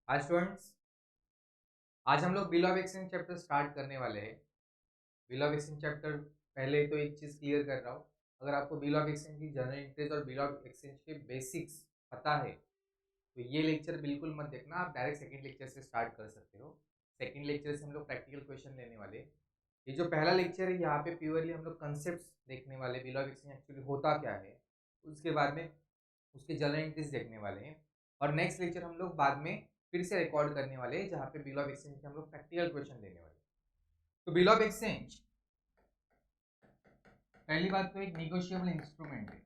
Hi students, आज हम लोग bill of exchange chapter start करने वाले हैं। बिल ऑफ एक्सचेंज चैप्टर पहले तो एक चीज़ क्लियर कर रहा हूँ। अगर आपको बिल ऑफ एक्सचेंज की जनरल इंटरेस्ट और बिल ऑफ एक्सचेंज के बेसिक्स पता है तो ये लेक्चर बिल्कुल मत देखना, आप डायरेक्ट सेकंड लेक्चर से स्टार्ट कर सकते हो। सेकंड लेक्चर से हम लोग प्रैक्टिकल क्वेश्चन लेने वाले हैं। ये जो पहला लेक्चर है यहाँ पे प्योरली हम लोग कंसेप्ट देखने वाले, बिल ऑफ एक्सचेंज एक्चुअली होता क्या है, उसके बाद में उसके जनरल इंटरेस्ट देखने वाले हैं। और नेक्स्ट लेक्चर हम लोग बाद में फिर से रिकॉर्ड करने वाले हैं जहाँ पे बिल ऑफ एक्सचेंज के हम लोग प्रैक्टिकल क्वेश्चन लेने वाले हैं। तो बिल ऑफ एक्सचेंज पहली बात तो एक निगोशिएबल इंस्ट्रूमेंट है,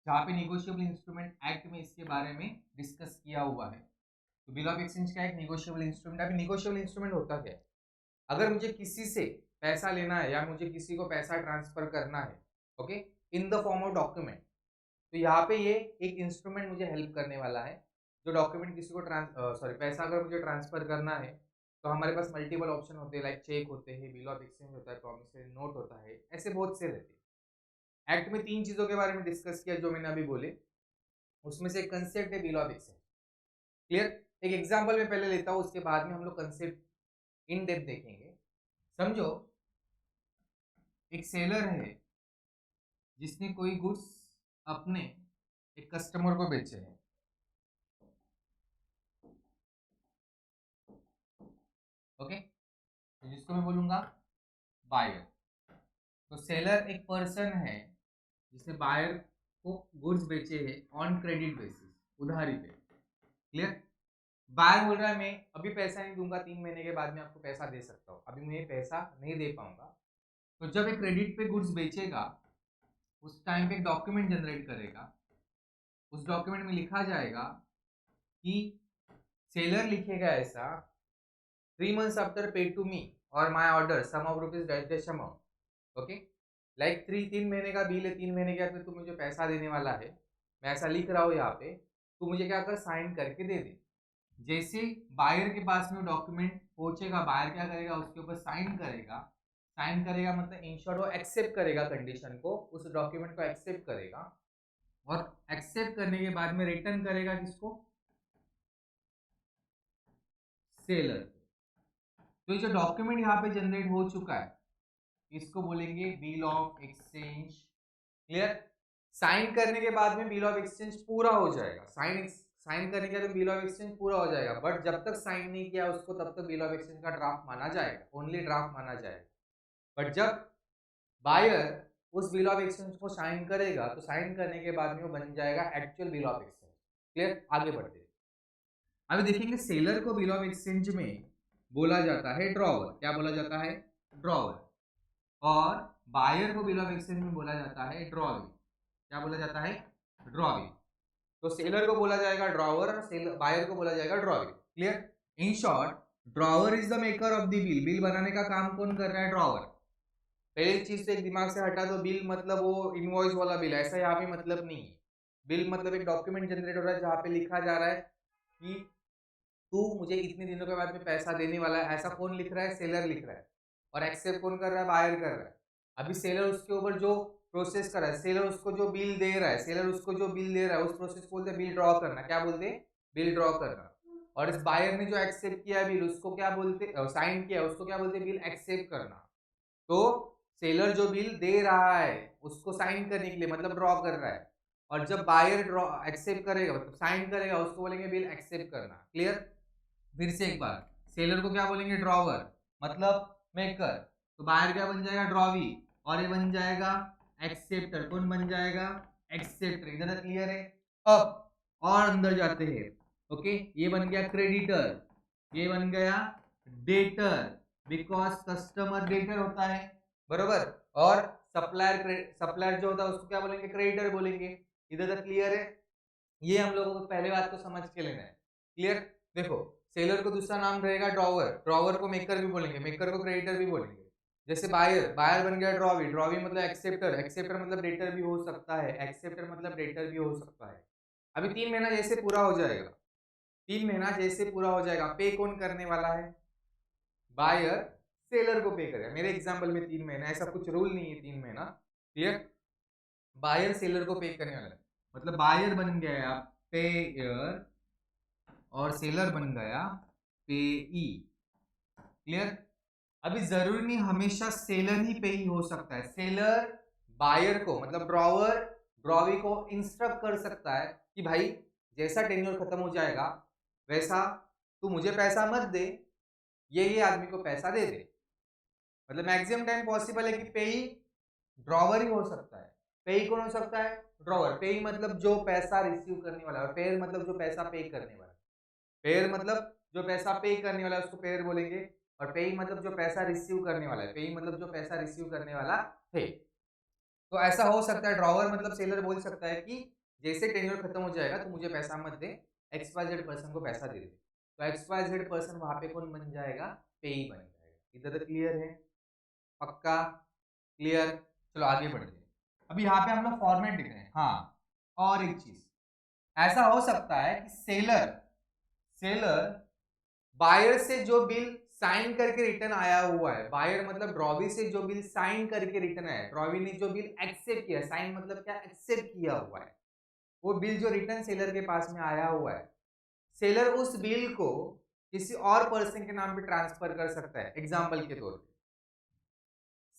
जहाँ पे निगोशिएबल इंस्ट्रूमेंट एक्ट में इसके बारे में डिस्कस किया हुआ है। तो बिल ऑफ एक्सचेंज क्या है? एक निगोशिएबल इंस्ट्रूमेंट। अभी निगोशिएबल इंस्ट्रूमेंट होता क्या है? अगर मुझे किसी से पैसा लेना है या मुझे किसी को पैसा ट्रांसफर करना है, okay, in the form of document, तो यहाँ पे ये एक इंस्ट्रूमेंट मुझे हेल्प करने वाला है। जो डॉक्यूमेंट किसी को पैसा अगर मुझे ट्रांसफर करना है तो हमारे पास मल्टीपल ऑप्शन होते हैं, लाइक चेक होते हैं, बिल ऑफ एक्सचेंज होता है, प्रॉमिसरी नोट होता है, ऐसे बहुत से रहते हैं। एक्ट में तीन चीजों के बारे में डिस्कस किया जो मैंने अभी बोले, उसमें से एक कंसेप्ट है बिल ऑफ एक्सचेंज। क्लियर? एक एग्जाम्पल में पहले लेता हूँ, उसके बाद में हम लोग कंसेप्ट इन डेप्थ देखेंगे। समझो एक सेलर है जिसने कोई गुड्स अपने एक कस्टमर को बेचे हैं, ओके, तो जिसको मैं बोलूंगा बायर। तो सेलर एक पर्सन है जिसने बायर को गुड्स बेचे हैं ऑन क्रेडिट बेसिस, उधारी पे। क्लियर? बायर बोल रहा है मैं अभी पैसा नहीं दूंगा, 3 महीने के बाद में आपको पैसा दे सकता हूँ, अभी मैं पैसा नहीं दे पाऊंगा। तो जब एक क्रेडिट पे गुड्स बेचेगा उस टाइम पे एक डॉक्यूमेंट जनरेट करेगा। उस डॉक्यूमेंट में लिखा जाएगा कि सेलर लिखेगा ऐसा, 3 months after pay to me और my order sum of rupees dash dash amount, okay. Like 3 महीने का बिल है, 3 महीने के बाद में तू मुझे पैसा देने वाला है, मैं ऐसा लिख रहा हूँ यहाँ पे, तू मुझे क्या कर, साइन करके दे दे। जैसे बायर के पास में डॉक्यूमेंट पहुंचेगा, बायर क्या करेगा, उसके ऊपर साइन करेगा। साइन करेगा मतलब इन शॉर्ट वो एक्सेप्ट करेगा कंडीशन को, उस डॉक्यूमेंट को एक्सेप्ट करेगा। और एक्सेप्ट करने के बाद में रिटर्न करेगा किसको? सेलर। तो ये जो डॉक्यूमेंट यहाँ पे जनरेट हो चुका है इसको बोलेंगे bill of exchange. Clear? Sign करने के बाद में बिल ऑफ एक्सचेंज पूरा हो जाएगा, साइन साइन करने के बाद बिल ऑफ एक्सचेंज पूरा हो जाएगा, बट जब तक साइन नहीं किया उसको तब तक बिल ऑफ एक्सचेंज का ड्राफ्ट माना जाएगा, ओनली ड्राफ्ट माना जाएगा। बट जब बायर उस बिल ऑफ एक्सचेंज को साइन करेगा तो साइन करने के बाद में वो बन जाएगा actual bill of exchange. Clear? आगे बढ़ते हैं। अभी देखेंगे सेलर को बिल ऑफ एक्सचेंज में बोला जाता है ड्रॉवर। क्या बोला जाता है? ड्रॉवर। और बायर को बिल ऑफ एक्सचेंज में बोला जाता है ड्रॉवी। क्या बोला जाता है? ड्रॉवी। तो सेलर को बोला जाएगा ड्रॉवर और बायर को बोला जाएगा drawee. Clear? In short, drawer is the maker of the bill. Bill बनाने का काम कौन कर रहा है? ड्रॉवर। पहली चीज तो एक दिमाग से हटा दो, बिल मतलब वो इनवॉइस वाला बिल, ऐसा यहाँ पे मतलब नहीं है। बिल मतलब एक डॉक्यूमेंट जनरेट हो रहा है जहाँ पे लिखा जा रहा है कि तू मुझे इतने दिनों के बाद में पैसा देने वाला है, ऐसा कौन लिख रहा है? सेलर लिख रहा है। और एक्सेप्ट कौन कर रहा है? बायर कर रहा है। अभी सेलर उसके ऊपर जो प्रोसेस कर रहा है, सेलर उसको जो बिल दे रहा है, सेलर उसको जो बिल दे रहा है उस प्रोसेस को बोलते हैं बिल ड्रॉ करना। क्या बोलते हैं? बिल ड्रॉ करना। और इस बायर ने जो एक्सेप्ट किया बिल उसको क्या बोलते, साइन किया उसको क्या बोलते हैं? बिल एक्सेप्ट करना। तो सेलर जो बिल दे रहा है उसको साइन करने के लिए मतलब ड्रॉ कर रहा है, और जब बायर ड्रॉ एक्सेप्ट करेगा मतलब साइन करेगा उसको बोलेंगे बिल एक्सेप्ट करना। क्लियर? फिर से एक बार, सेलर को क्या बोलेंगे? ड्रॉवर मतलब मेकर। तो बायर क्या बन जाएगा? ड्रॉवी। और ये बन जाएगा एक्सेप्टर। कौन बन जाएगा? एक्सेप्टर। इधर क्लियर है? अब और अंदर जाते हैं, ओके। ये बन गया क्रेडिटर, ये बन गया डेटर, बिकॉज कस्टमर डेटर होता है, बरोबर। और सप्लायर जो होता है उसको क्या बोलेंगे? क्रेडिटर बोलेंगे। इधर तक क्लियर है? ये हम लोगों को पहले बात को समझ के लेना है। क्लियर? देखो, सेलर को दूसरा नाम रहेगा ड्रॉवर, ड्रॉवर को मेकर भी बोलेंगे, मेकर को क्रेडिटर भी बोलेंगे। जैसे बायर, बायर बन गया ड्रॉवी, ड्रॉवी मतलब एक्सेप्टर, एक्सेप्टर मतलब डेटर भी हो सकता है, एक्सेप्टर मतलब डेटर भी हो सकता है। अभी 3 महीना जैसे पूरा हो जाएगा, 3 महीना जैसे पूरा हो जाएगा, पे कौन करने वाला है? बायर सेलर को पे करेगा। मेरे एग्जाम्पल में 3 महीना, ऐसा कुछ रूल नहीं है 3 महीना। क्लियर? बायर सेलर को पे करने वाला है, मतलब बायर बन गया पेयर और सेलर बन गया पेई। क्लियर? अभी जरूरी नहीं हमेशा सेलर ही पेई हो सकता है। सेलर बायर को मतलब ड्रॉवी को इंस्ट्रक्ट कर सकता है कि भाई जैसा टेन्योर खत्म हो जाएगा वैसा तू मुझे पैसा मत दे, ये आदमी को पैसा दे दे। मतलब मैक्सिमम टाइम पॉसिबल है कि पेई ड्रॉवर ही हो सकता है। पेई कौन हो सकता है? ड्रॉवर। पेई मतलब जो पैसा रिसीव करने वाला है, और पेयर मतलब जो पैसा पे करने वाला है। पेयर मतलब जो पैसा पे करने वाला है उसको पेयर बोलेंगे, और पेई मतलब जो पैसा रिसीव करने वाला है। पेई मतलब जो पैसा रिसीव करने वाला है। तो ऐसा हो सकता है ड्रॉवर मतलब सेलर बोल सकता है कि जैसे टेन्योर खत्म हो जाएगा तो मुझे पैसा मत दे, XYZ पर्सन को पैसा दे दे। तो XYZ पर्सन वहां पे कौन बन जाएगा? पेई बन जाएगा। इधर तक क्लियर है? पक्का? क्लियर? चलो आगे बढ़ते हैं। अभी यहाँ पे हम लोग फॉर्मेट लिख रहे हैं। हाँ, और एक चीज ऐसा हो सकता है कि सेलर बायर से जो बिल साइन करके रिटर्न आया हुआ है, बायर मतलब ड्रॉवी से जो बिल साइन करके रिटर्न आया है, ड्रॉवी ने जो बिल एक्सेप्ट किया, साइन मतलब क्या? एक्सेप्ट किया हुआ है, वो बिल जो रिटर्न सेलर के पास में आया हुआ है, सेलर उस बिल को किसी और पर्सन के नाम पे ट्रांसफर कर सकता है। एग्जांपल के तौर पे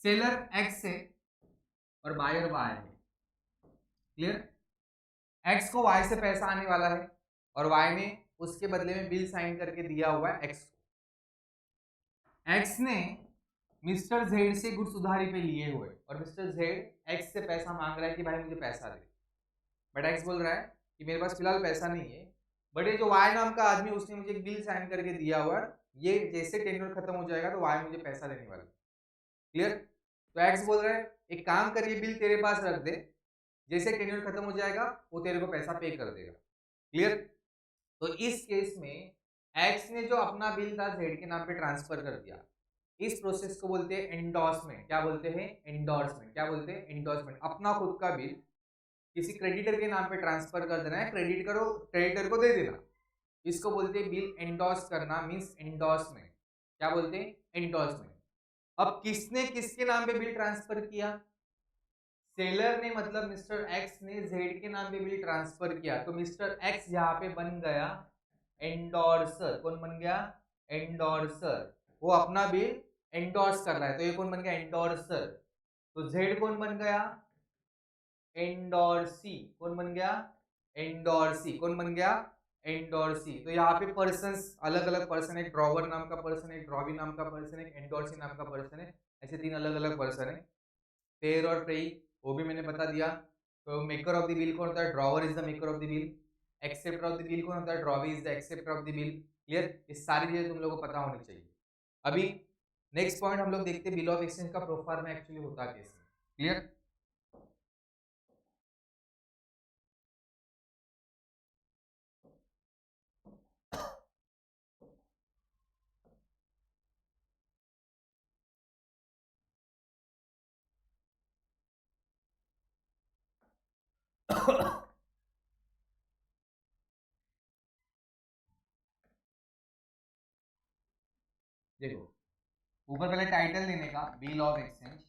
सेलर एक्स है और बायर वाई है। क्लियर? एक्स को वाई से पैसा आने वाला है और वाई ने उसके बदले में बिल साइन करके दिया हुआ है एक्स को। एक्स ने मिस्टर जेड से गुड्स उधारी पे लिए हुए और मिस्टर जेड एक्स से पैसा मांग रहा है कि भाई मुझे पैसा दे, बट एक्स बोल रहा है कि मेरे पास फिलहाल पैसा नहीं है, बट ये जो वाई नाम का आदमी उसने मुझे एक बिल साइन करके दिया हुआ है, ये जैसे टेन्योर खत्म हो जाएगा तो वाई मुझे पैसा देने वाला। क्लियर? तो एक्स बोल रहा है एक काम करिए, बिल तेरे पास रख दे, जैसे टेन्योर खत्म हो जाएगा वो तेरे को पैसा पे कर देगा। क्लियर? तो इस केस में एक्स ने जो अपना बिल था जेड के नाम पे ट्रांसफर कर दिया। इस प्रोसेस को बोलते हैं एंडोर्समेंट। क्या बोलते हैं? एंडोर्समेंट। क्या बोलते हैं? एंडोर्समेंट। अपना खुद का बिल किसी क्रेडिटर के नाम पे ट्रांसफर कर देना है, क्रेडिटर को दे देना, इसको बोलते हैं बिल एंडोर्स करना, मींस एंडोर्समेंट। क्या बोलते हैं? एंडोर्समेंट। अब किसने किसके नाम पे बिल ट्रांसफर किया? सेलर ने मतलब मिस्टर एक्स ने जेड के नाम पे बिल ट्रांसफर किया, तो मिस्टर एक्स यहाँ पे बन गया एंडोर्सर। कौन बन गया? एंडोर्सर। वो अपना बिल एंडोर्स कर रहा है, तो ये कौन बन गया? एंडोर्सर। तो जेड कौन बन गया? एंडोर्सी। कौन बन गया? एंडोर्सी। कौन बन गया? एंडोर्सी। तो यहाँ पे पर्सन्स अलग अलग पर्सन है, ड्रॉवर नाम का पर्सन है, ड्रॉवी नाम का पर्सन है, एंडोर्सी नाम का पर्सन है, ऐसे तीन अलग अलग पर्सन है। पेयर और पेई वो भी मैंने बता दिया। तो मेकर ऑफ द बिल कौन होता है? Drawer is the maker of the bill. Acceptor of the bill कौन होता है? Drawee is the acceptor of the bill. Clear? ये सारी चीजें तुम लोगों को पता होनी चाहिए। अभी नेक्स्ट पॉइंट हम लोग देखते हैं बिल ऑफ एक्सचेंज का प्रोफार्मा में एक्चुअली होता कैसे। क्लियर? देखो, ऊपर पहले टाइटल देने का बिल ऑफ एक्सचेंज,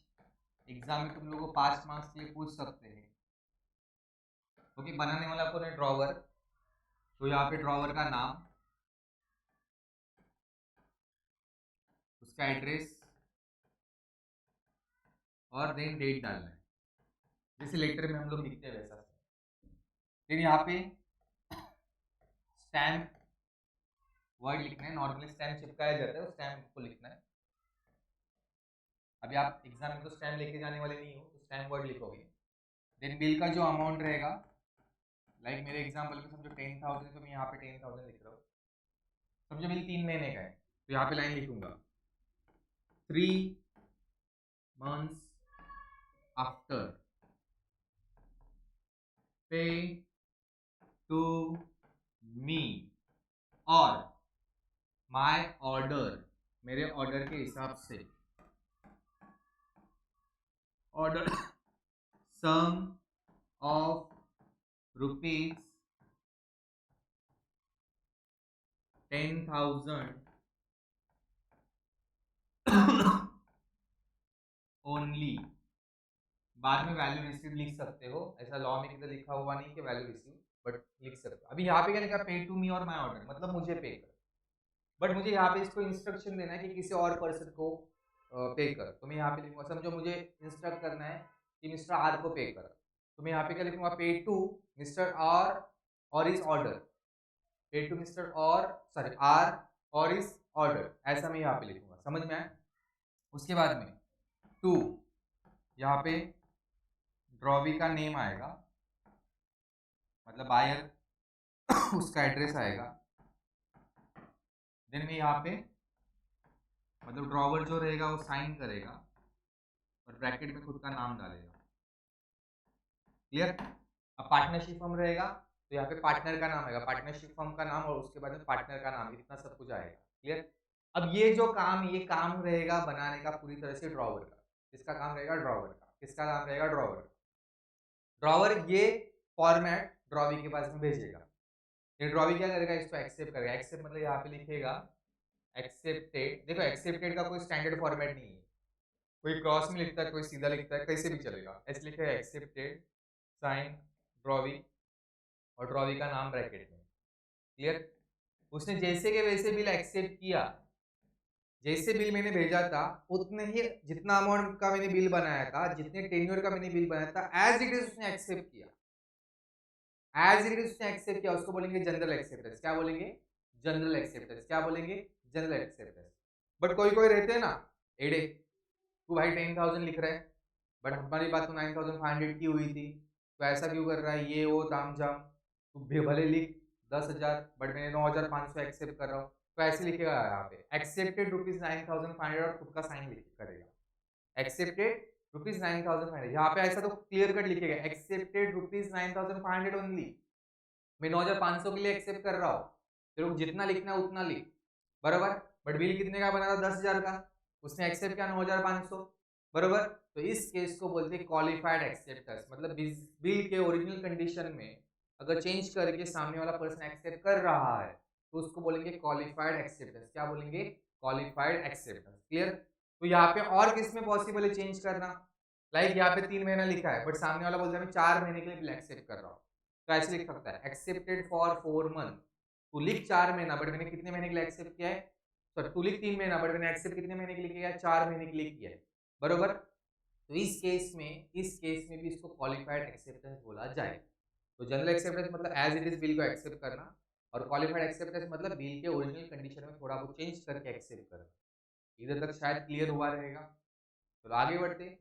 एग्जाम में तुम लोगों को 5 मार्क्स के लिए पूछ सकते हैं। क्योंकि बनाने वाला कौन है? ड्रॉवर। तो यहाँ पे ड्रॉवर का नाम, उसका एड्रेस और देन डेट डालना है, जैसे लेटर में हम लोग लिखते हैं वैसा। फिर यहाँ पे स्टैम्प वर्ड लिखना है। नॉर्मली स्टैम्प चिपकाया जाता है, उस स्टैम्प को लिखना है। अभी आप एग्जाम में तो स्टैम्प लेके जाने वाले नहीं हो, तो स्टैम्प वर्ड लिखोगे। देन बिल का जो अमाउंट रहेगा, लाइक मेरे एग्जाम्पल में समझो 10,000, तो मैं यहाँ पे 10,000 लिख रहा हूँ। समझो बिल 3 महीने का है, तो यहाँ पे लाइन लिखूंगा 3 months after pay to me, और माय ऑर्डर, मेरे ऑर्डर के हिसाब से, order sum of rupees 10,000 only. बाद में वैल्यू रिसीव लिख सकते हो, ऐसा लॉ में किधर लिखा हुआ नहीं कि वैल्यू रिसीव, बट लिख सकते हो। अभी यहाँ पे क्या लिखा, पे टू मी और माई ऑर्डर, मतलब मुझे पे कर, बट मुझे यहाँ पे इसको इंस्ट्रक्शन देना है कि किसी और पर्सन को पे कर, तो मैं यहाँ पे लिखूंगा, समझो मुझे इंस्ट्रक्ट करना है कि मिस्टर आर को पे कर, तो मैं यहाँ पे क्या लिखूंगा, पे टू मिस्टर आर और इज ऑर्डर, पे टू मिस्टर और सॉरी आर और इज ऑर्डर, ऐसा मैं यहाँ पे लिखूंगा, समझ में आया। उसके बाद में टू, यहाँ पे ड्रॉवी का नेम आएगा, मतलब बायर उसका एड्रेस आएगा, देन में यहाँ पे मतलब ड्रॉवर जो रहेगा वो साइन करेगा और ब्रैकेट में खुद का नाम डालेगा, क्लियर। अब पार्टनरशिप फर्म रहेगा तो यहाँ पे पार्टनर का नाम आएगा, पार्टनरशिप फर्म का नाम और उसके बाद में पार्टनर का नाम, इतना सब कुछ आएगा, क्लियर। अब ये जो काम, ये काम रहेगा बनाने का पूरी तरह से ड्रॉवर का, किसका काम रहेगा, ड्रॉवर का, किसका काम रहेगा, ड्रॉवर का। ड्रॉवर ये फॉर्मेट ड्रॉवी के पास में भेजेगा, ये ड्रॉवी क्या करेगा, इसको एक्सेप्ट करेगा, एक्सेप्ट मतलब यहाँ पे लिखेगा एक्सेप्टेड, देखो एक्सेप्टेड का कोई स्टैंडर्ड फॉर्मेट नहीं है, कोई क्रॉस में लिखता है, कोई सीधा लिखता है, कैसे भी चलेगा, ऐसे लिखेगा एक्सेप्टेड साइन ड्रॉवी और ड्रॉवी का नाम ब्रैकेट में, क्लियर। उसने जैसे के वैसे बिल एक्सेप्ट किया, जैसे बिल मैंने भेजा था उतने ही, जितना अमाउंट का मैंने बिल बनाया था, जितने टेन्योर का मैंने बिल बनाया था, एज इट इज उसने एक्सेप्ट किया, एज इट इज उसने एक्सेप्ट किया, उसको बोलेंगे जनरल एक्सेप्टेंस, क्या बोलेंगे, जनरल एक्सेप्टेंस, क्या बोलेंगे, जनरल एक्सेप्टेंस। बट कोई कोई रहते हैं ना एडे, तू भाई 10,000 लिख रहा है बट हमारी बात तो 9,500 की हुई थी, तो ऐसा क्यों कर रहा है, ये वो ताम झाम, तू भले लिख 10,000 बट मैंने 9,500 एक्सेप्ट कर रहा हूँ, तो ऐसे लिखेगा यहाँ पे एक्सेप्टेड ₹9,500 और खुद का साइन लिख करेगा, एक्सेप्टेड ₹9,500, यहाँ पे ऐसा तो क्लियर कट लिखेगा एक्सेप्टेड ₹9,500 ओनली, मैं 9,500 के लिए एक्सेप्ट कर रहा हूँ, तेरे को जितना लिखना है उतना लिख, बराबर। बट बिल कितने का बना था, 10,000 का, उसने एक्सेप्ट किया 9,500, बराबर। तो इस केस को बोलते हैं क्वालिफाइड एक्सेप्टेंस, मतलब बिल के ओरिजिनल कंडीशन में अगर चेंज करके सामने वाला पर्सन एक्सेप्ट कर रहा है तो उसको बोलेंगे क्वालिफाइड एक्सेप्टेंस, क्या बोलेंगे, क्वालिफाइड एक्सेप्टेंस, क्लियर। तो यहाँ पे और किस में पॉसिबल है चेंज करना, लाइक यहाँ पे 3 महीना लिखा है बट सामने वाला बोलता है मैं 4 महीने के लिए बिल एक्सेप्ट कर रहा हूँ, तो ऐसे लिख सकता है एक्सेप्टेड फॉर 4 मंथ, तू लिख 4 महीना बट मैंने कितने महीने के लिए एक्सेप्ट किया है, सॉरी तू लिख 3 महीना बट मैंने एक्सेप्ट कितने महीने के लिए किया है, 4 महीने के लिए किया है, बरोबर। तो इस केस में भी इसको क्वालिफाइड एक्सेप्टेंस बोला जाए। तो जनरल एक्सेप्टेंस मतलब एज इट इज बिल को एक्सेप्ट करना, और क्वालिफाइड एक्सेप्टेंस मतलब बिल के ओरिजिनल कंडीशन में थोड़ा बहुत चेंज करके एक्सेप्ट करना। इधर तक शायद क्लियर हुआ रहेगा। तो आगे बढ़ते हैं,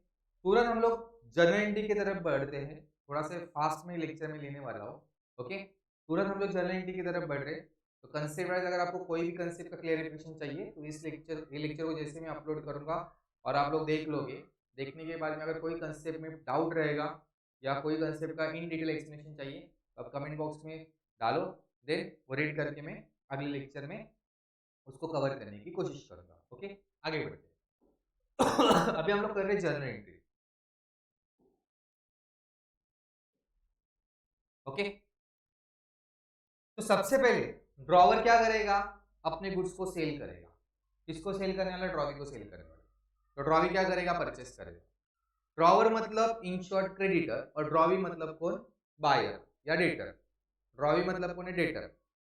तुरंत हम लोग जनरल एंट्री की तरफ बढ़ते हैं, थोड़ा सा फास्ट में लेक्चर में लेने वाला हूँ, ओके। तुरंत हम लोग जनरल एंट्री की तरफ बढ़ रहे हैं। तो कंसेप्ट वाइज अगर आपको कोई भी कंसेप्ट का क्लियरिफिकेशन चाहिए तो इस लेक्चर को जैसे मैं अपलोड करूंगा और आप लोग देख लोगे, देखने के बाद में अगर कोई कंसेप्ट में डाउट रहेगा या कोई कंसेप्ट का इन डिटेल एक्सप्लेनेशन चाहिए तो आप कमेंट बॉक्स में डालो, देन वो रीड करके मैं अगले लेक्चर में उसको कवर करने की कोशिश करूंगा, ओके। आगे बढ़ते अभी हम लोग कर रहे हैं जर्नल एंट्री, ओके। तो सबसे पहले ड्रॉवर क्या करेगा, अपने गुड्स को सेल करेगा, किसको सेल करने वाला, ड्रॉवी को सेल करने वाला। तो ड्रॉवी क्या करेगा, परचेस करेगा। ड्रॉवर मतलब इन शॉर्ट क्रेडिटर और ड्रॉवी मतलब कौन, बायर या डेटर। ड्रॉवी मतलब कौन है, डेटर,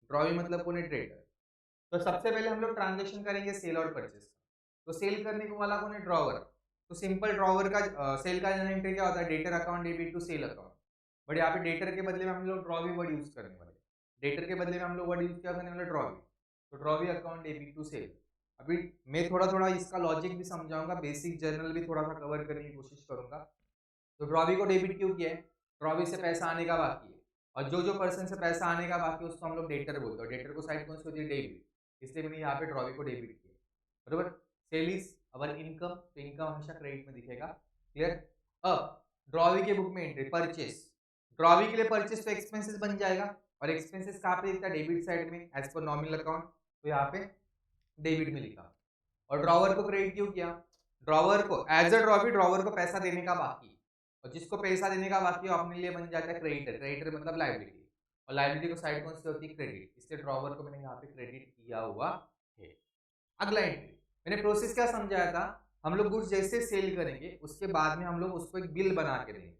ड्रॉवी मतलब कौन है, डेटर। तो सबसे पहले हम लोग ट्रांजेक्शन करेंगे सेल और परचेस। तो सेल करने को वाला कौन है, ड्रॉवर। तो सिंपल ड्रॉवर का सेल का जनरल एंट्री क्या होता है, debtor account debit to sale account, but यहाँ पे डेटर के बदले में हम लोग ड्रॉवी वर्ड यूज करने वाले, डेटर के बदले में हम लोग वर्ड यूज क्या करने वाले, ड्रॉवी। तो drawee account debit to sale. अभी मैं थोड़ा थोड़ा इसका लॉजिक भी समझाऊंगा, बेसिक जर्नल भी थोड़ा सा कवर करने की कोशिश करूंगा। तो ड्रॉवी को डेबिट क्यों किया है, ड्रॉवी से पैसा आने का बाकी है, और जो जो पर्सन से पैसा आने का बाकी है उसको हम लोग डेटर बोलते हैं, डेटर को साइड कौन सी होती है, डेबिट, इसलिए मैंने यहाँ पे ड्रॉवी को डेबिट किया, बरोबर। सेल इज अवर इनकम, तो इनकम हमेशा क्रेडिट में दिखेगा, क्लियर। अब ड्रॉवी के बुक में एंट्री परचेस, ड्रॉवी के लिए परचेस तो एक्सपेंसेस बन जाएगा, और एक्सपेंसेस कहाँ पे दिखता है, डेबिट साइड में एज पर नॉमिनल अकाउंट, तो यहाँ पे डेबिट में लिखा। और ड्रॉवर को क्रेडिट क्यों किया, ड्रॉवर को एज अ ड्रॉवी, ड्रॉवर को पैसा देने का बाकी, और जिसको पैसा देने का बाकी हो अपने लिए बन जाता है क्रेडिटर, क्रेडिटर मतलब लाइबिलिटी, और लाइबिलिटी को साइड कौन सी होती है, क्रेडिट, इसलिए ड्रॉवर को मैंने यहाँ पे क्रेडिट किया हुआ है। अगला एंट्री, मैंने प्रोसेस क्या समझाया था, हम लोग गुड्स जैसे सेल करेंगे उसके बाद में हम लोग उसको एक बिल बना के देंगे,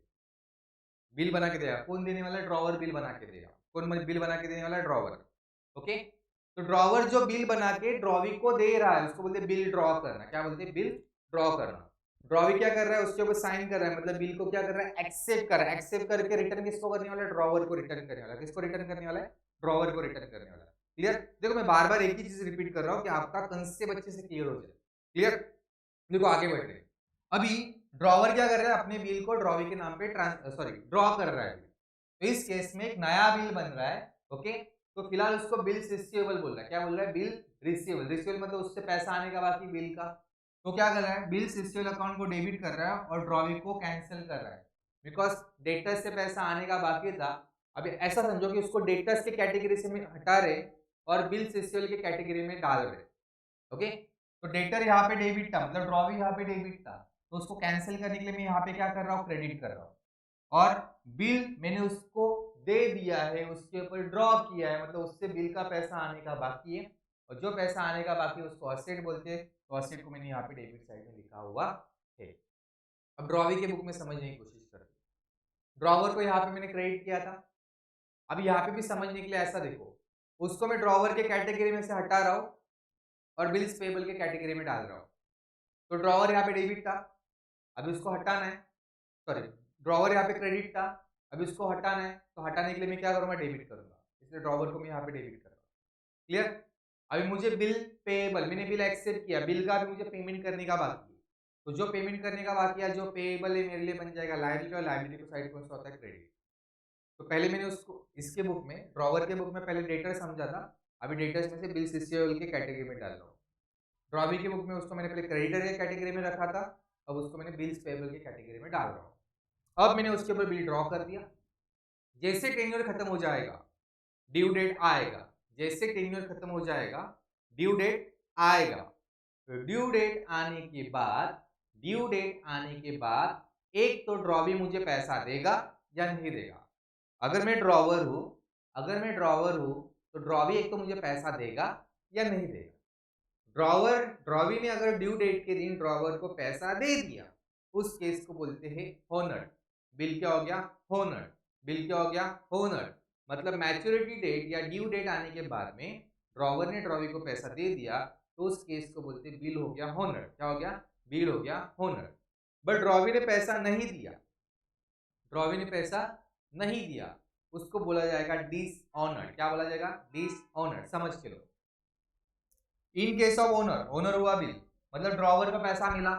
बिल बना के देगा, कौन देने वाला, ड्रॉवर बिल बना के देगा, कौन बिल बना के देने वाला है? ड्रॉवर। ओके, तो ड्रॉवर जो बिल बना के ड्रॉवी को दे रहा है उसको बोलते हैं बिल ड्रॉ करना। क्या बोलते हैं? बिल ड्रॉ करना। ड्रॉवी क्या कर रहा है? उसके ऊपर साइन कर रहा है, मतलब बिल को क्या कर रहा है? एक्सेप्ट कर रहा है। एक्सेप्ट करके रिटर्न किसको करने वाला है? ड्रॉवर को रिटर्न करने वाला है। किसको रिटर्न करने वाला है? ड्रॉवर को रिटर्न करने वाला है। क्लियर? देखो मैं बार बार एक ही चीज रिपीट कर रहा हूँ कि आपका कंसेप्ट अच्छे से क्लियर हो जाए। क्लियर? देखो आगे बढ़ रहे हैं। अभी ड्रॉवर क्या कर रहा है? अपने बिल को ड्रॉवी के नाम पे ड्रॉ कर रहा है। तो इस केस में एक नया बिल बन रहा है। ओके, तो फिलहाल उसको बिल रिसीवेबल बोल रहा है। क्या बोल रहा है? Bill receivable. रिसीवेबल मतलब उससे पैसा आने का बाकी बिल का। तो क्या कर रहा है? बिल रिसीवेबल अकाउंट को डेबिट कर रहा है और ड्रॉवी को कैंसिल कर रहा है, बिकॉज डेटर्स से पैसा आने का बाकी था। अभी ऐसा समझो कि उसको डेटर्स के कैटेगरी से हटा रहे और बिल रिसीवेबल के कैटेगरी में डाल रहे। ओके, तो डेटर यहाँ पे डेबिट था, मतलब ड्रॉवी यहाँ पे डेबिट था, तो उसको कैंसिल करने के लिए मैं यहाँ पे क्या कर रहा हूँ? क्रेडिट कर रहा हूँ। और बिल मैंने उसको दे दिया है, उसके ऊपर ड्रॉ किया है, मतलब उससे बिल का पैसा आने का बाकी है, और जो पैसा आने का बाकी है उसको असेट बोलते हैं। तो असेट को मैंने यहाँ पे डेबिट साइड में लिखा हुआ है। अब ड्रॉवी के बुक में समझने की कोशिश करते हैं। ड्रॉवर को यहाँ पे मैंने क्रेडिट किया था। अब यहाँ पे भी समझने के लिए ऐसा देखो, उसको मैं ड्रॉवर के कैटेगरी में से हटा रहा हूँ और बिल्स पेबल के कैटेगरी में डाल रहा हूँ। तो ड्रॉवर यहाँ पे डेबिट था, अभी उसको हटाना है। सॉरी, ड्रॉवर यहाँ पे क्रेडिट था, अभी उसको हटाना है। तो हटाने के लिए मैं क्या करूंगा? डेबिट करूंगा। इसलिए ड्रॉवर को मैं यहाँ पे डेबिट कर रहा हूँ। क्लियर? अभी मुझे बिल पेएबल, मैंने बिल एक्सेप्ट किया, बिल का भी मुझे पेमेंट करने का बाकी है। तो जो पेमेंट करने का बाकी है, जो पेएबल है, मेरे लिए बन जाएगा लायबिलिटी, और लायबिलिटी को साइड कौन सा होता है? क्रेडिट। तो पहले मैंने उसको इसके बुक में, ड्रॉवर के बुक में पहले डेटर समझा था, अभी डेटर्स में से बिल रिसीवेबल के कैटेगरी में डाल रहा हूँ। ड्रॉवी के बुक में उसको मैंने पहले क्रेडिटर के कैटेगरी में रखा था, अब उसको मैंने बिल्स पेएबल के कैटेगरी में डाल रहा हूँ। अब मैंने उसके ऊपर बिल ड्रॉ कर दिया। जैसे टेन्योर खत्म हो जाएगा, ड्यू डेट आएगा। जैसे टेन्योर खत्म हो जाएगा, ड्यू डेट आएगा। तो ड्यू डेट आने के बाद, ड्यू डेट आने के बाद एक तो ड्रॉवी मुझे पैसा देगा या नहीं देगा। अगर मैं ड्रॉवर हूं, अगर मैं ड्रॉवर हूं, तो ड्रॉवी एक तो मुझे पैसा देगा या नहीं देगा। ड्रॉवी ने अगर ड्यू डेट के दिन ड्रॉवर को पैसा दे दिया, उस केस को बोलते हैं होनर्ड। बिल क्या हो गया? होनर्ड। बिल क्या हो गया? होनर्ड। मतलब मैच्योरिटी डेट या ड्यू डेट आने के बाद में ड्रॉवर ने ड्रॉवी को पैसा दे दिया, तो उस केस को बोलते हैं बिल हो गया होनर्ड। क्या हो गया? बिल हो गया होनर्ड। बट ड्रॉवी ने पैसा नहीं दिया, ड्रॉवी ने पैसा नहीं दिया, उसको बोला जाएगा डिसऑनर्ड। क्या बोला जाएगा? डिसऑनर्ड। समझ के लो। In case of honour, honour हुआ बिल, मतलब ड्रॉवर का पैसा मिला,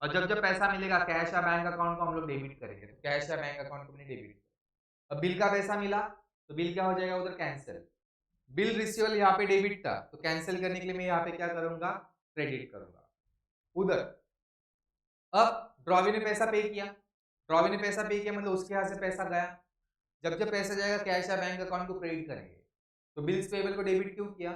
और जब जब पैसा मिलेगा कैश या बैंक अकाउंट को हम लोग डेबिट करेंगे, तो कैश या बैंक अकाउंट को हमने डेबिट किया। अब बिल का पैसा मिला, तो बिल क्या हो जाएगा? उधर कैंसिल। बिल रिसीवेबल यहाँ पे डेबिट था, तो कैंसिल करने के लिए मैं यहाँ पे क्या करूंगा? क्रेडिट करूंगा उधर। अब ड्रॉवी ने पैसा पे किया, ड्रॉवी ने पैसा पे किया, मतलब उसके यहाँ से पैसा गया। जब जब पैसा जाएगा कैश या बैंक अकाउंट को क्रेडिट करेंगे। तो बिल्स पेबल को डेबिट क्यों किया?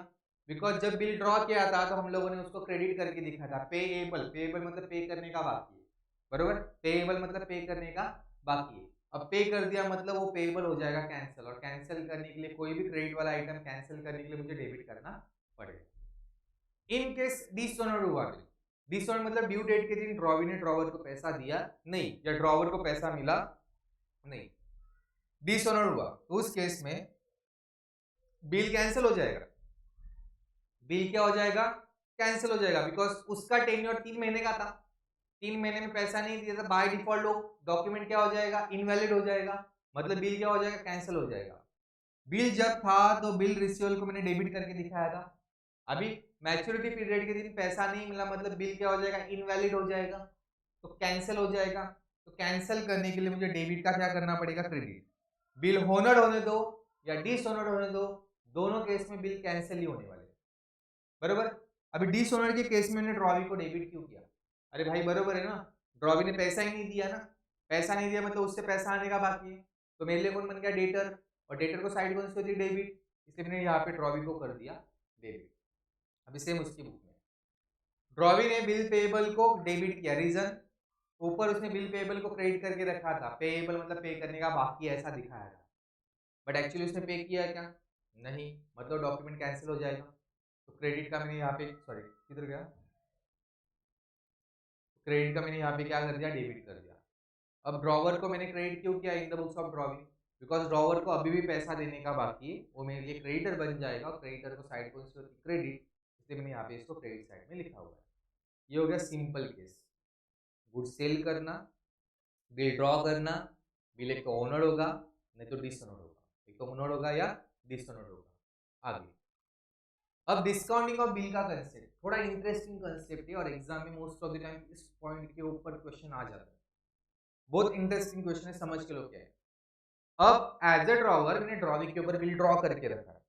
बिकॉज जब बिल ड्रॉ किया था तो हम लोगों ने उसको क्रेडिट करके दिखाया था। पेएबल, पेएबल मतलब पे करने का बाकी है, बरोबर? पेएबल मतलब पे करने का बाकी है। अब पे कर दिया मतलब वो पेएबल हो जाएगा कैंसिल, और कैंसिल करने के लिए कोई भी क्रेडिट वाला आइटम कैंसिल करने के लिए मुझे डेबिट करना पड़ेगा। इन केस डिसऑनर्ड हुआ बिल, डिसऑनर्ड मतलब ड्यू डेट के दिन ड्रॉवी ने ड्रॉवर को पैसा दिया नहीं, या ड्रॉवर को पैसा मिला नहीं, डिसऑनर्ड हुआ, तो उस केस में बिल कैंसिल हो जाएगा। बिल क्या हो जाएगा? कैंसिल हो जाएगा, बिकॉज उसका टेन्योर 3 महीने का था, 3 महीने में पैसा नहीं दिया था, बाय डिफॉल्ट डॉक्यूमेंट क्या हो जाएगा? इनवैलिड हो जाएगा, मतलब बिल क्या हो जाएगा? कैंसिल हो जाएगा। बिल जब था तो बिल रिसीवेबल को मैंने डेबिट करके दिखाया था, अभी मैच्योरिटी पीरियड के दिन पैसा नहीं मिला, मतलब बिल क्या हो जाएगा? इनवैलिड हो जाएगा, तो कैंसिल हो जाएगा। तो कैंसिल करने के लिए मुझे डेबिट का क्या करना पड़ेगा? क्रेडिट। बिल होनर्ड होने दो या डिसऑनर्ड होने दो, दोनों केस में बिल कैंसिल ही होने वाले, बरोबर? अभी डिसऑनर के केस में मैंने ड्रॉवी को डेबिट क्यों किया? अरे भाई बरोबर है ना, ड्रॉवी ने पैसा ही नहीं दिया ना, पैसा नहीं दिया मतलब उससे पैसा आने का बाकी है, तो मेरे लिए कौन बन गया? डेटर, और डेटर को साइड कौन सी होती है? डेबिट, इसलिए मैंने यहाँ पे ड्रॉवी को कर दिया डेबिट। अभी सेम उसकी बुक में ड्रॉवी ने बिल पेएबल को डेबिट किया, रीजन ऊपर उसने बिल पेएबल को क्रेडिट करके रखा था, पेएबल मतलब पे करने का बाकी है ऐसा दिखाया था, बट एक्चुअली उसने पे किया क्या? नहीं, मतलब डॉक्यूमेंट कैंसिल हो जाएगा। तो क्रेडिट का मैंने यहाँ पे, सॉरी किधर गया, क्रेडिट का मैंने यहाँ पे क्या कर दिया? डेबिट कर दिया। अब ड्रॉवर को मैंने क्रेडिट क्यों किया? In the books of drawing, because drawer को अभी भी पैसा देने का बाकी है, वो मेरे लिए क्रेडिटर बन जाएगा और क्रेडिटर को साइड कौन सी होती है, क्रेडिट, इसलिए मैंने यहाँ पे इसको क्रेडिट साइड में लिखा हुआ है। ये हो गया सिंपल केस। गुड सेल करना, बिल ड्रॉ करना, बिल एक तो ओनर होगा नहीं तो डिसओनर होगा, एक तो ओनर होगा या डिसओनर होगा। आगे अब डिस्काउंटिंग ऑफ बिल का कंसेप्ट थोड़ा इंटरेस्टिंग कंसेप्ट है और एग्जाम में मोस्ट ऑफ द टाइम इस पॉइंट के ऊपर क्वेश्चन आ जाता है। बहुत इंटरेस्टिंग क्वेश्चन है, समझ के लो क्या है। अब एज ए ड्रॉवर मैंने ड्रॉविंग के ऊपर बिल ड्रॉ करके रखा है,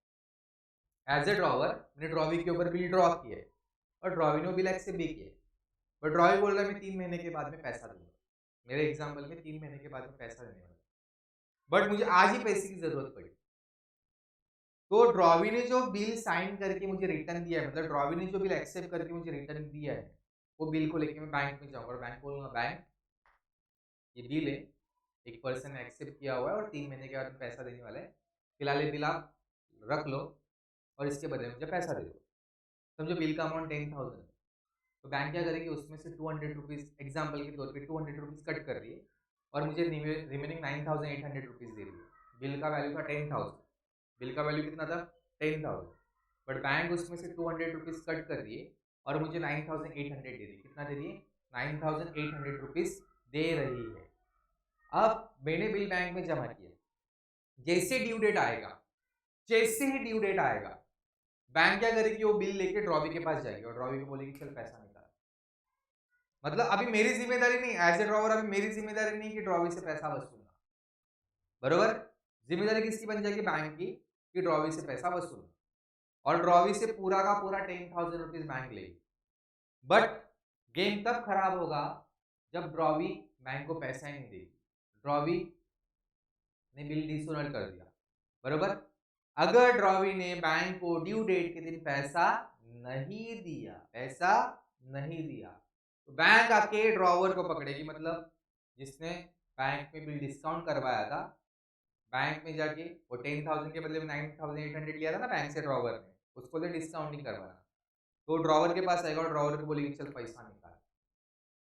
एज ए ड्रॉवर मैंने ड्रॉविंग के ऊपर बिल ड्रॉ किया है और ड्रॉविंग ने बिल एक्सेप्ट भी किया है, बट ड्रॉविंग बोल रहा है मैं 3 महीने के बाद में पैसा दूंगा। मेरे एग्जाम्पल में 3 महीने के बाद में पैसा देने वाला, बट मुझे आज ही पैसे की जरूरत पड़ी। तो ड्रॉवी ने जो बिल साइन करके मुझे रिटर्न दिया है, मतलब ड्रॉवी ने जो बिल एक्सेप्ट करके मुझे रिटर्न दिया है, वो बिल को लेके मैं बैंक में जाऊंगा और बैंक बोलूंगा बैंक ये बिल है, एक पर्सन ने एक्सेप्ट किया हुआ है और 3 महीने के बाद में पैसा देने वाला है, फिलहाल ये बिल आप रख लो और इसके बदले मुझे पैसा दे दो। समझो बिल का अमाउंट 10,000 है, तो बैंक क्या करेगी उसमें से 200 रुपीज़ एग्जाम्पल के तौर पे 200 रुपीज़ कट कर रही है और मुझे रिमेनिंग 9,800 रुपीज़ दे रही है। बिल का वैल्यू था 10,000, बिल का वैल्यू कितना था 10,000, बट बैंक उसमें से 200 रुपीज़ कट कर रही है और मुझे 9,800 दे रही है। कितना दे रही है 9,800 रुपीज़ दे रही है। अब मैंने बिल बैंक में जमा किया, जैसे ड्यू डेट आएगा, जैसे ही ड्यू डेट आएगा बैंक क्या करेगी वो बिल लेके ड्रॉवी के पास जाएगी और ड्रॉवी को बोलेगी चल पैसा निकाल। मतलब अभी मेरी जिम्मेदारी नहीं, एज ए ड्रॉवर अभी मेरी जिम्मेदारी नहीं कि ड्रॉवी से पैसा वसूलना, बरोबर। जिम्मेदारी किसकी बन जाएगी बैंक की कि ड्रॉवी से पैसा वसूलना, और ड्रॉवी से पूरा का पूरा 10,000 रुपीज बैंक लेगी। बट गेम तब खराब होगा जब ड्रॉवी बैंक को पैसा ही नहीं देगी, ड्रॉवी ने बिल डिसऑनर कर दिया, बरोबर। अगर ड्रॉवी ने बैंक को ड्यू डेट के दिन पैसा नहीं दिया, पैसा नहीं दिया, तो बैंक आके ड्रॉवर को पकड़ेगी, मतलब जिसने बैंक में बिल डिस्काउंट करवाया था, बैंक में जाके वो 10,000 के बदले में 9,800 लिया था ना बैंक से ड्रॉवर ने, उसको तो डिस्काउंटिंग करवाना, तो ड्रॉवर के पास आएगा और ड्रॉवर को बोलेगी चल पैसा निकाल।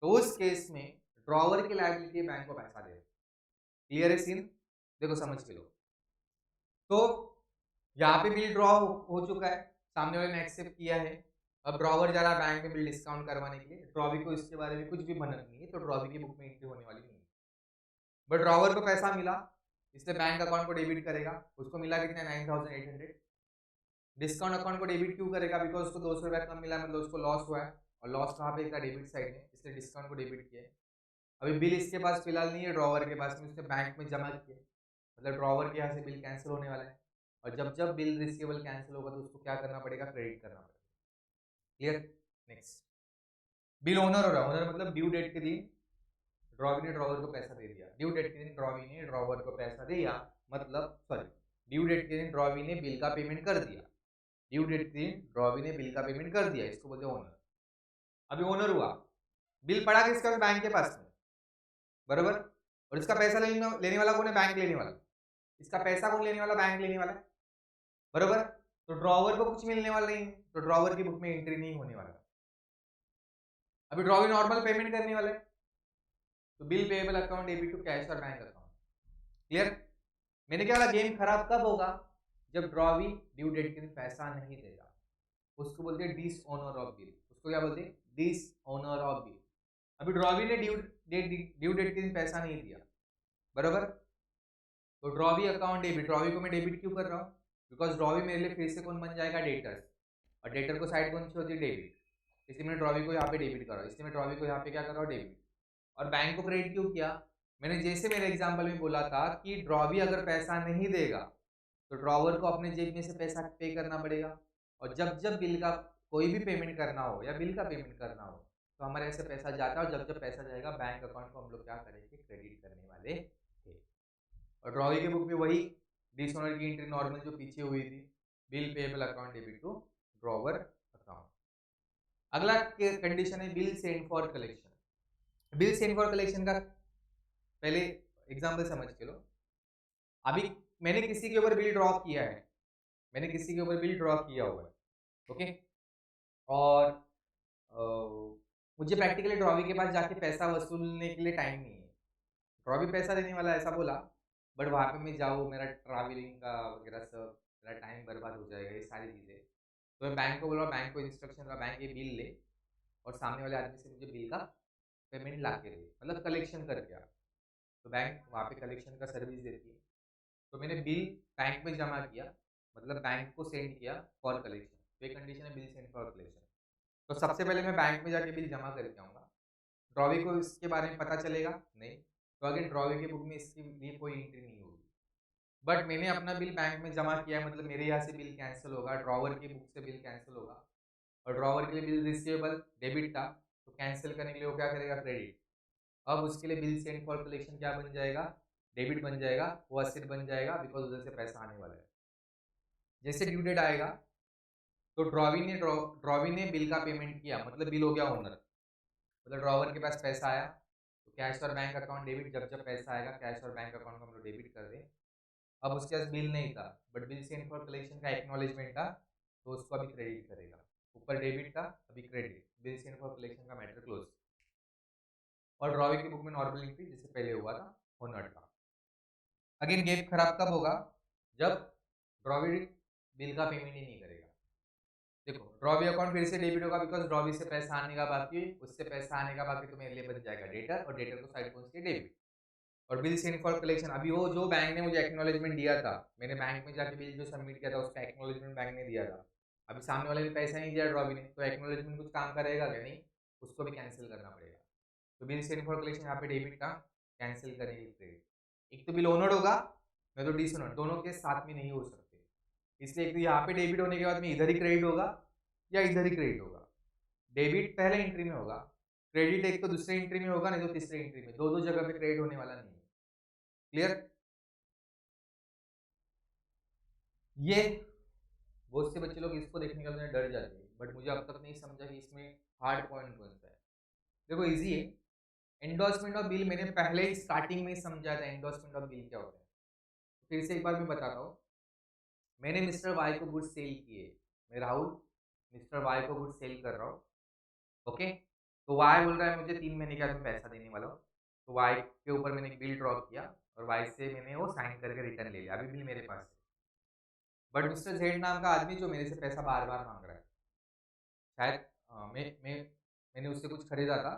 तो उस केस में ड्रॉवर की लायबिलिटी बैंक को पैसा दे। क्लियर है सीन, देखो समझ के लो। तो यहाँ पे बिल ड्रॉ हो चुका है, सामने वाले ने एक्सेप्ट किया है, अब ड्रॉवर जा रहा है बैंक में बिल डिस्काउंट करवाने के लिए, ड्रॉवी को इसके बारे में कुछ भी भनक नहीं है, तो ड्रॉवी की बुक में एंट्री होने वाली नहीं है। बट ड्रॉवर को पैसा मिला इसलिए बैंक अकाउंट को डेबिट करेगा, उसको मिला कितना 9,800। डिस्काउंट अकाउंट को डेबिट क्यों करेगा, बिकॉज उसको 200 रुपया कम मिला, मतलब उसको लॉस हुआ है, और लॉस कहाँ पे था डेबिट साइड में, इसलिए डिस्काउंट को डेबिट किया है। अभी बिल इसके पास फिलहाल नहीं है, ड्रॉवर के पास में, उसने बैंक में जमा किया, मतलब ड्रॉवर के यहाँ से बिल कैंसिल होने वाला है, और जब जब बिल रिसीवेबल कैंसिल होगा तो उसको क्या करना पड़ेगा, क्रेडिट करना पड़ेगा। क्लियर। नेक्स्ट, बिल ओनर हो रहा है, ओनर मतलब ड्यू डेट के दिन ड्रॉवी ने ड्रॉवर को पैसा दे दिया, ड्यू डेट के दिन ड्रॉवी ने ड्रॉवर को पैसा दिया, मतलब सॉरी ड्यू डेट के दिन ड्रॉवी ने बिल का पेमेंट कर दिया, ड्यू डेट के दिन ड्रॉवी ने बिल का पेमेंट कर दिया, इसको बोलते ओनर। अभी ओनर हुआ, बिल पड़ा किसका, बैंक के पास में, बरोबर, और इसका पैसा लेने वाला कौन है, बैंक लेने वाला, इसका पैसा कौन लेने वाला, बैंक लेने वाला, बरोबर। तो ड्रॉवर को कुछ मिलने वाला नहीं, तो ड्रॉवर की बुक में एंट्री नहीं होने वाला। अभी ड्रॉवर नॉर्मल पेमेंट करने वाला है, तो bill payable account debit to cash और बैंक अकाउंट। क्लियर। मैंने क्या बोला, गेम खराब तब होगा जब ड्रॉवी ड्यू डेट के दिन पैसा नहीं देगा, उसको बोलते हैं डिसऑनर ऑफ बिल, उसको क्या बोलते हैं, डिसऑनर ऑफ बिल। अभी ड्रॉवी ने ड्यू डेट के दिन पैसा नहीं दिया, बरोबर, तो ड्रॉवी अकाउंट डेबिट, ड्रॉवी को मैं डेबिट क्यों कर रहा हूँ, बिकॉज ड्रॉवी मेरे लिए फिर से कौन बन जाएगा, डेटर्स, और डेटर को साइड कौन सी होती है, डेबिट, इसलिए मैंने ड्रॉवी को यहाँ पे डेबिट करा, इसलिए मैं ड्रॉवी को यहाँ पे क्या कर रहा हूँ, डेबिट। और बैंक को क्रेडिट क्यों किया, मैंने जैसे मेरे एग्जाम्पल में बोला था कि ड्रॉवी अगर पैसा नहीं देगा तो ड्रॉवर को अपने जेब में से पैसा पे करना पड़ेगा, और जब जब बिल का कोई भी पेमेंट करना हो या बिल का पेमेंट करना हो तो हमारे ऐसे पैसा जाता है, और जब जब पैसा जाएगा बैंक अकाउंट को हम लोग क्या करेंगे, क्रेडिट करने वाले थे। और ड्रॉवी के बुक में वही डिसऑनर की एंट्री नॉर्मल जो पीछे हुई थी, bill payable account debit to drawer account. अगला कंडीशन है bill send for collection. Bill send for collection का पहले एग्जाम्पल समझ के लो। अभी मैंने किसी के ऊपर बिल ड्रॉ किया है, मैंने किसी के ऊपर बिल ड्रॉ किया हुआ है, ओके, और मुझे प्रैक्टिकली ड्रॉवी के पास जाके पैसा वसूलने के लिए टाइम नहीं है, ड्रॉवी पैसा देने वाला ऐसा बोला, बट वहाँ पे मैं जाऊँ, मेरा ट्रैवलिंग का वगैरह सब, मेरा टाइम बर्बाद हो जाएगा, ये सारी चीज़ें। तो मैं बैंक को बोल रहा हूँ, बैंक को इंस्ट्रक्शन का, बैंक ये बिल ले और सामने वाले आदमी से मुझे बिल का पेमेंट ला के दे, मतलब कलेक्शन करके आ। तो बैंक वहाँ पे कलेक्शन का सर्विस देती है। तो मैंने बिल बैंक में जमा किया, मतलब बैंक को सेंड किया फॉर कलेक्शन। तो ये कंडीशन है, बिल सेंड फॉर कलेक्शन। तो सबसे पहले मैं बैंक में जाके बिल जमा करके आऊँगा। ड्रॉवी को इसके बारे में पता चलेगा नहीं, तो अगेन ड्रॉवी के बुक में इसके लिए कोई एंट्री नहीं होगी। बट मैंने अपना बिल बैंक में जमा किया, मतलब मेरे यहाँ से बिल कैंसिल होगा, ड्रॉवर की बुक से बिल कैंसिल होगा। और ड्रॉवर के लिए बिल रिसीवेबल डेबिट था, तो कैंसिल करने के लिए वो क्या करेगा, क्रेडिट। अब उसके लिए बिल सेंड फॉर कलेक्शन क्या बन जाएगा, डेबिट बन जाएगा, वो असेट बन जाएगा, बिकॉज उधर से पैसा आने वाला है। जैसे ड्यू डेट आएगा तो ड्रॉवी ने बिल का पेमेंट किया, मतलब बिल हो गया ओनर, मतलब ड्रॉवर के पास पैसा आया। तो कैश और बैंक अकाउंट डेबिट, जब जब पैसा आएगा कैश और बैंक अकाउंट को हम लोग डेबिट कर दें। अब उसके पास बिल नहीं था, but bill send for collection का एक्नॉलेजमेंट था, तो उसको अभी क्रेडिट करेगा। ऊपर डेबिट था, अभी credit, bill send for collection का मैटर क्लोज। और ड्रॉवी की बुक में नॉर्मल एंट्री जैसे पहले हुआ था, ओनर का। अगेन गेप खराब कब होगा, जब ड्रॉवी बिल का पेमेंट ही नहीं करेगा। देखो ड्रॉवी अकाउंट फिर से डेबिट होगा, बिकॉज ड्रॉवी से पैसा आने का बाकी, उससे पैसा आने का बाकी, तो मेरे लिए बन जाएगा डेटर, और डेटर को साइड पहुंच के डेबिट। और बिल सेंड फॉर कलेक्शन, अभी वो जो बैंक ने मुझे एक्नॉलेजमेंट दिया था, मैंने बैंक में जाके बिल जो सबमिट किया था उसका एक्नॉलेजमेंट बैंक ने दिया था। अभी सामने वाले ने पैसा नहीं दिया ड्रॉवी ने, तो एक्नॉलेजमेंट कुछ काम करेगा क्या, नहीं, उसको भी कैंसिल करना पड़ेगा। तो बिल सेंड फॉर कलेक्शन यहाँ पे डेबिट का कैंसिल करेंगे क्रेडिट। एक तो बिल ओनर्ड होगा, नहीं तो डिसओनर्ड, दोनों के साथ में नहीं हो सकते। इसलिए एक तो यहाँ पे डेबिट होने के बाद में इधर ही क्रेडिट होगा या इधर ही क्रेडिट होगा। डेबिट पहले एंट्री में होगा, क्रेडिट एक तो दूसरे एंट्री में होगा, नहीं तो तीसरे एंट्री में, दो दो जगह पे क्रेडिट होने वाला नहीं है। क्लियर। ये बहुत से बच्चे लोग इसको देखने के बाद डर जाते हैं, बट मुझे अब तक नहीं समझा कि इसमें हार्ड पॉइंट कौन सा है। देखो इजी है, एंडोर्समेंट ऑफ बिल मैंने पहले ही स्टार्टिंग में समझा था, एंडोर्समेंट ऑफ बिल क्या होता है। फिर से एक बार मैं बताता हूँ। मैंने मिस्टर वाई को गुड्स सेल किए, मैं राहुल मिस्टर वाई को गुड्स सेल कर रहा हूँ। ओके, तो वाई बोल रहा है मुझे 3 महीने का मैं पैसा देने वाला हूँ। तो वाई के ऊपर मैंने एक बिल ड्रॉ किया और वाई से मैंने वो साइन करके रिटर्न ले लिया, अभी बिल मेरे पास है। बट मिस्टर जेड नाम का आदमी जो मेरे से पैसा बार बार मांग रहा है, शायद मैंने उससे कुछ खरीदा था,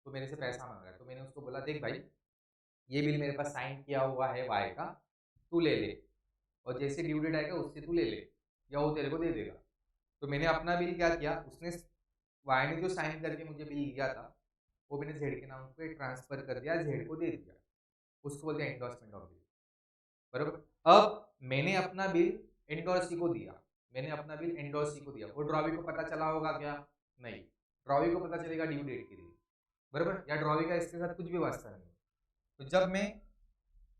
तो मेरे से पैसा मांग रहा है। तो मैंने उसको बोला देख भाई, ये बिल मेरे पास साइन किया हुआ है वाई का, तू ले ले, और जैसे ड्यू डेट आएगा उससे तू ले ले, या वो तेरे को दे देगा। तो मैंने अपना बिल क्या किया, उसने वाई ने जो साइन करके मुझे बिल दिया था वो मैंने जेड के नाम पे ट्रांसफर कर दिया, जेड को दे दिया। उसको बोलते हैं एंडोर्समेंट ऑफ बिल, बरोबर। अब मैंने अपना बिल एंडोर्सी को दिया, मैंने अपना बिल एंडोर्सी को दिया, वो ड्रॉवी को पता चला होगा क्या, नहीं, ड्रॉवी को पता चलेगा ड्यू डेट के दिन, बरोबर, या ड्रॉवी का इसके साथ कुछ भी वास्ता नहीं। तो जब मैं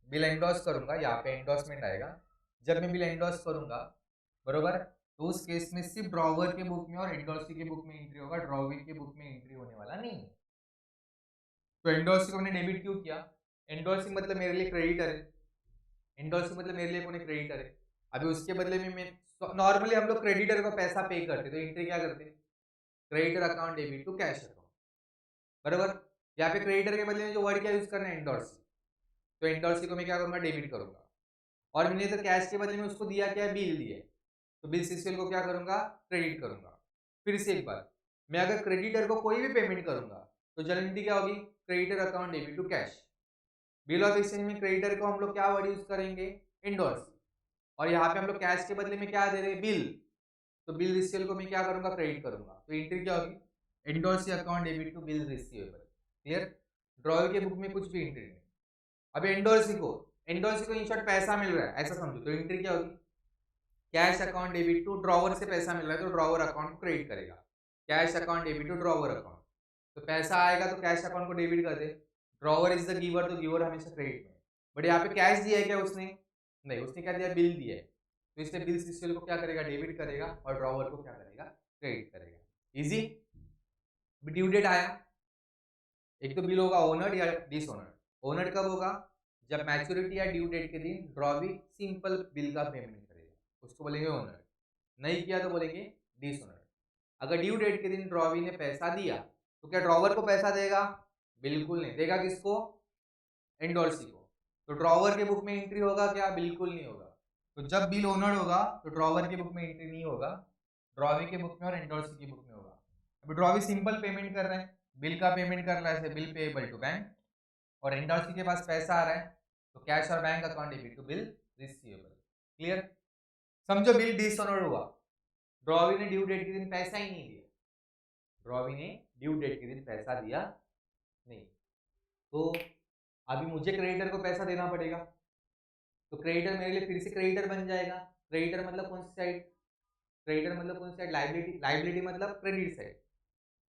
बिल एंडोर्स करूंगा, यहाँ पे एंडोर्समेंट आएगा, जब मैं बिल एंडोर्स करूंगा, बरोबर, तो उस केस में सिर्फ ड्रॉवर के बुक में और एंडोर्सी के बुक में एंट्री होगा, ड्रॉवी के बुक में एंट्री होने वाला नहीं है। तो एंडोर्सी को मैंने डेबिट क्यों किया, एंडोर्सी मतलब मेरे लिए क्रेडिटर है, एंडोर्सी मतलब मेरे लिए कौन क्रेडिटर है। अभी उसके बदले में मैं, नॉर्मली हम लोग क्रेडिटर को पैसा पे करते, तो एंट्री क्या करते, creditor account debit to cash account, बरोबर। यहाँ पे क्रेडिटर के बदले में जो वर्ड क्या यूज करना है, एंडोर्सी, तो एंडोर्सी को मैं क्या करूंगा, डेबिट करूंगा। और मैंने तो कैश के बदले में उसको दिया क्या, बिल दिया, तो बिल सीसीएल को क्या करूंगा, क्रेडिट करूंगा। फिर से एक बार, मैं अगर क्रेडिटर को कोई भी पेमेंट करूंगा तो जनरली क्या होगी, creditor account debit to cash. Bill of exchange में क्रेडिटर को हम लोग क्या वर्ड यूज करेंगे, एंडोर्सी, और यहाँ पे हम लोग कैश के बदले में क्या दे रहे हैं, बिल, तो बिल रिसीवेबल को मैं क्या करूंगा, क्रेडिट करूंगा। तो एंट्री क्या होगी, endorsee account debit to bill receivable. Clear. Drawer के बुक में कुछ भी एंट्री नहीं। अब एंडोर्सी को इन शॉर्ट पैसा मिल रहा है ऐसा समझो, तो एंट्री क्या होगी, cash account debit to, drawer से पैसा मिल रहा है तो ड्रॉवर अकाउंट को क्रेडिट करेगा, cash account debit to drawer account. तो पैसा आएगा तो कैश अकाउंट को डेबिट कर दे, ड्रॉवर इज द गिवर, तो गिवर हमेशा क्रेडिट में। बट यहाँ पे कैश दिया है क्या उसने, नहीं, उसने क्या दिया, बिल दिया है, तो इसलिए बिल सीसीएल को क्या करेगा, डेबिट करेगा, और ड्रॉवर को क्या करेगा, क्रेडिट करेगा। इजी। ड्यू डेट आया, एक तो बिल होगा ओनर्ड या डिसओनर्ड। ओनर्ड कब होगा, जब मैच्योरिटी या ड्यू डेट के दिन ड्रॉवी सिंपल बिल का पेमेंट करेगा, उसको बोलेंगे ओनर्ड। नहीं किया तो बोलेंगे डिसओनर्ड। अगर ड्यू डेट के दिन ड्रॉवी ने पैसा दिया तो क्या ड्रॉवर को पैसा देगा, बिल्कुल नहीं देगा, किसको, एंडोर्सी को। तो ड्रॉवर के बुक में एंट्री होगा क्या? बिल्कुल नहीं होगा। तो जब बिल ओनर्ड होगा तो ड्रॉवर के बुक में एंट्री नहीं होगा, ड्रॉवी के बुक में और एंडोर्सी की बुक में होगा। अभी ड्रॉवी सिंपल पेमेंट कर रहे हैं, बिल का पेमेंट कर रहा है, बिल पेएबल टू बैंक, और एंडोर्सी के पास पैसा आ रहा है तो कैश और bank account debit to bill receivable. Clear? समझो बिल डिसऑनर्ड हुआ, ड्रॉवी ने ड्यू डेट के दिन पैसा ही नहीं दिया, ड्रॉवी ने ड्यू डेट के दिन पैसा दिया नहीं, तो अभी मुझे क्रेडिटर को पैसा देना पड़ेगा, तो क्रेडिटर मेरे लिए फिर से क्रेडिटर बन जाएगा। क्रेडिटर मतलब कौन सी साइड? क्रेडिटर मतलब कौन सी साइड? लाइबिलिटी। लाइबिलिटी मतलब क्रेडिट साइड।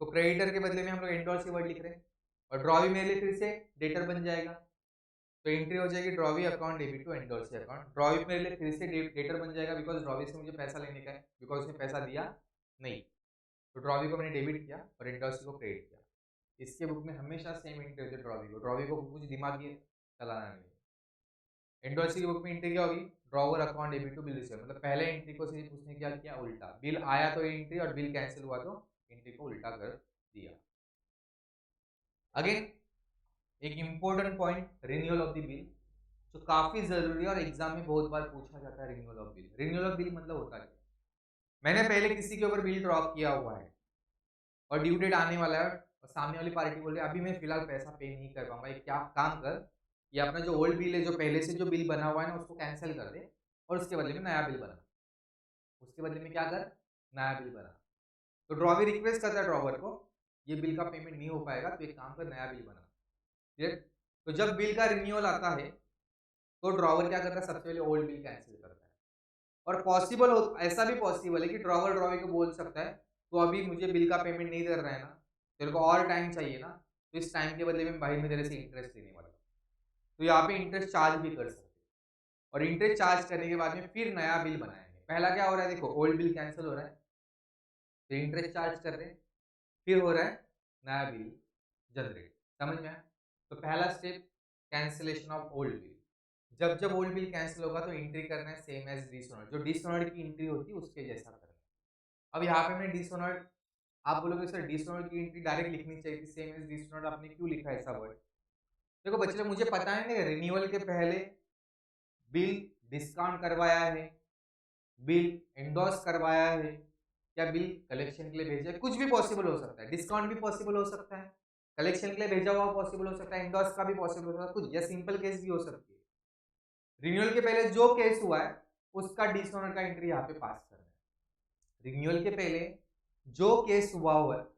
तो क्रेडिटर के बदले में हम लोग एंडोर्सी वर्ड लिख रहे हैं, और ड्रॉवी मेरे लिए फिर से डेटर बन जाएगा, तो एंट्री हो जाएगी drawee account debit to endorsee account. Drawee मेरे लिए फिर से डेटर बन जाएगा बिकॉज ड्रॉवी से मुझे पैसा लेने का है, बिकॉज उसने पैसा दिया नहीं, तो ड्रॉवी को मैंने डेबिट किया और एंडोर्सी को क्रेडिट किया। इसके बुक में हमेशा सेम एंट्री होती है ड्रॉवी को, ड्रॉवी को कुछ दिमाग ये चलाना नहीं है। एंडोर्सी की बुक में एंट्री क्या होगी? Drawer account debit to bill receivable, मतलब पहले एंट्री को सिर्फ उसने क्या किया? उल्टा। बिल आया तो एंट्री, और बिल कैंसिल हुआ तो एंट्री को उल्टा कर दिया। अगेन एक important point, renewal of the bill, जो काफी जरूरी है और एग्जाम में बहुत बार पूछा जाता है। Renewal of bill, renewal of bill मतलब होता है, मैंने पहले किसी के ऊपर बिल ड्रॉ किया हुआ है और ड्यू डेट आने वाला है, और सामने वाली पार्टी बोल रही है अभी मैं फिलहाल पैसा पे नहीं कर पाऊंगा, एक क्या काम कर, ये अपना जो ओल्ड बिल है, जो पहले से जो बिल बना हुआ है ना, उसको कैंसिल कर दे और उसके बदले में नया बिल बना, उसके बदले में क्या कर? नया बिल बना। तो ड्रॉवी रिक्वेस्ट करता है ड्रॉवर को, ये बिल का पेमेंट नहीं हो पाएगा तो एक काम कर, नया बिल बना। ठीक? तो जब बिल का रिन्यूअल आता है तो ड्रॉवर क्या करता है? सबसे पहले ओल्ड बिल कैंसिल करता है, और पॉसिबल हो, ऐसा भी पॉसिबल है कि ड्रॉवर ड्रॉवी को बोल सकता है तो अभी मुझे बिल का पेमेंट नहीं कर रहा है ना, तेरे को और टाइम चाहिए ना, तो इस टाइम के बदले में भाई मैं तेरे से इंटरेस्ट लेने वाला हूँ, तो यहाँ पे इंटरेस्ट चार्ज भी कर सकते हैं, और इंटरेस्ट चार्ज करने के बाद में फिर नया बिल बनाएंगे। पहला क्या हो रहा है? देखो ओल्ड बिल कैंसिल हो रहा है तो इंटरेस्ट चार्ज कर रहे हैं, फिर हो रहा है नया बिल जनरेट। समझ में आया? तो पहला step cancellation of old bill. जब जब ओल्ड बिल कैंसिल होगा तो एंट्री करना है सेम एज डिसऑनर्ड, जो डिसऑनर्ड की एंट्री होती है उसके जैसा करना है। अब यहाँ पे मैं डिसऑनर्ड, आप बोलोगे सर डिसऑनर्ड की एंट्री डायरेक्ट लिखनी चाहिए थी, सेम एज डिसऑनर्ड आपने क्यों लिखा है ऐसा वर्ड? देखो बच्चे लोग, मुझे पता है ना, रिन्यूअल के पहले बिल डिस्काउंट करवाया है, बिल एंडोर्स करवाया है, क्या बिल कलेक्शन के लिए भेजा है, कुछ भी पॉसिबल हो सकता है, डिस्काउंट भी पॉसिबल हो सकता है, कलेक्शन के लिए भेजा हुआ पॉसिबल हो सकता है, एंडोर्स का भी पॉसिबल हो सकता है, कुछ या सिंपल केस भी हो सकती है। रिन्यूअल के पहले जो केस हुआ है उसका डिसऑनर का एंट्री यहाँ पे पास करना है। रिन्यूअल के पहले जो केस हुआ